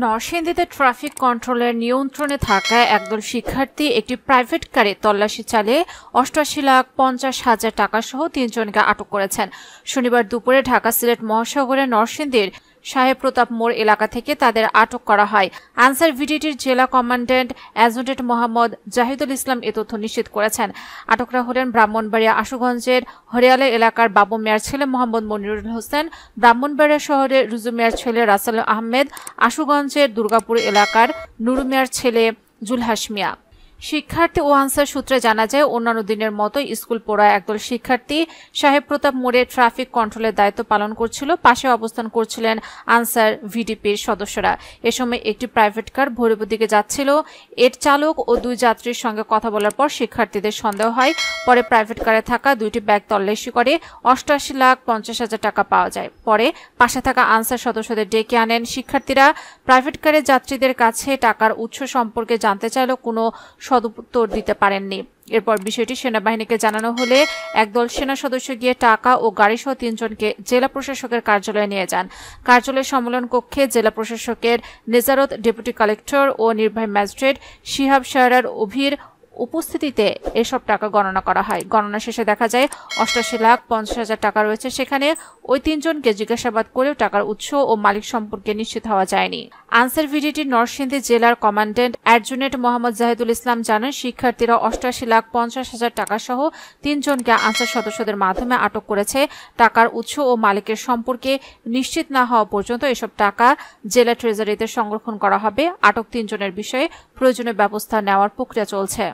নরসিংদীতে ট্রাফিক কন্ট্রোলের নিয়ন্ত্রণে থাকা একদল শিক্ষার্থী একটি প্রাইভেট কারে তল্লাশি চালিয়ে ৮৮,৫০,০০০ টাকা সহ ৩ জনকে আটক করেছেন। শনিবার দুপুরে ঢাকা সিলেট মহাসাগরের নরসিংদীর সাহেব প্রতাপ মোড় এলাকা থেকে তাদের আটক করা হয়। আনসার ভিডিটির জেলা কমান্ড্যান্ট অ্যাডজুটেন্ট মোহাম্মদ জাহিদুল ইসলাম এ তথ্য নিশ্চিত করেছেন। আটকরা হলেন ব্রাহ্মণবাড়িয়া আশুগঞ্জের হরিয়ালা এলাকার বাবু মিয়ার ছেলে মোহাম্মদ মনিরুল হোসেন, ব্রাহ্মণবাড়িয়া শহরের রুজু মিয়ার ছেলে রাসেল আহমেদ, আশুগঞ্জের দুর্গাপুর এলাকার নুরু মিয়ার ছেলে জুলহাস মিয়া। শিক্ষার্থী ও আনসার সূত্রে জানা যায়, অন্যান্য দিনের মতো স্কুল পড়া একদল শিক্ষার্থী সাহেব প্রতাপ মোড়ে ট্রাফিক কন্ট্রোলের দায়িত্ব পালন করছিল। পাশে অবস্থান করছিলেন আনসার ভিডিপির সদস্যরা। এ সময় একটি প্রাইভেট কার ভৈরবের দিকে যাচ্ছিল। এর চালক ও 2 যাত্রীর সঙ্গে কথা বলার পর শিক্ষার্থীদের সন্দেহ হয়। পরে প্রাইভেট কারে থাকা 2টি ব্যাগ তল্লাশি করে ৮৮,৫০,০০০ টাকা পাওয়া যায়। পরে পাশে থাকা আনসার সদস্যদের ডেকে আনেন। শিক্ষার্থীরা প্রাইভেট কারের যাত্রীদের কাছে টাকার উৎস সম্পর্কে জানতে চাইলেও কোনো সদুত্তর দিতে পারেননি। এরপর বিষয়টি সেনাবাহিনীকে জানানো হলে একদল সেনা সদস্য গিয়ে টাকা ও গাড়িসহ 3 জনকে জেলা প্রশাসকের কার্যালয়ে নিয়ে যান। কার্যালয় সম্মেলন কক্ষে জেলা প্রশাসকের নেজারত, ডেপুটি কালেক্টর ও নির্বাহী ম্যাজিস্ট্রেট শিহাব শাহরার অভির উপস্থিতিতে এসব টাকা গণনা করা হয়। গণনা শেষে দেখা যায় ৮৮,৫০,০০০ টাকা রয়েছে সেখানে। ওই 3 জনকে জিজ্ঞাসাবাদ করেও টাকার উৎস ও মালিক সম্পর্কে নিশ্চিত হওয়া যায়নি। আনসার ভিডিটির নরসিংদী জেলার কমান্ড্যান্ট অ্যাডজুটেন্ট মোহাম্মদ জাহিদুল ইসলাম জানান, শিক্ষার্থীরা ৮৮,৫০,০০০ টাকা সহ 3 জনকে আনসার সদস্যদের মাধ্যমে আটক করেছে। টাকার উৎস ও মালিকের সম্পর্কে নিশ্চিত না হওয়া পর্যন্ত এসব টাকা জেলা ট্রেজারিতে সংরক্ষণ করা হবে। আটক 3 জনের বিষয়ে প্রয়োজনীয় ব্যবস্থা নেওয়ার প্রক্রিয়া চলছে।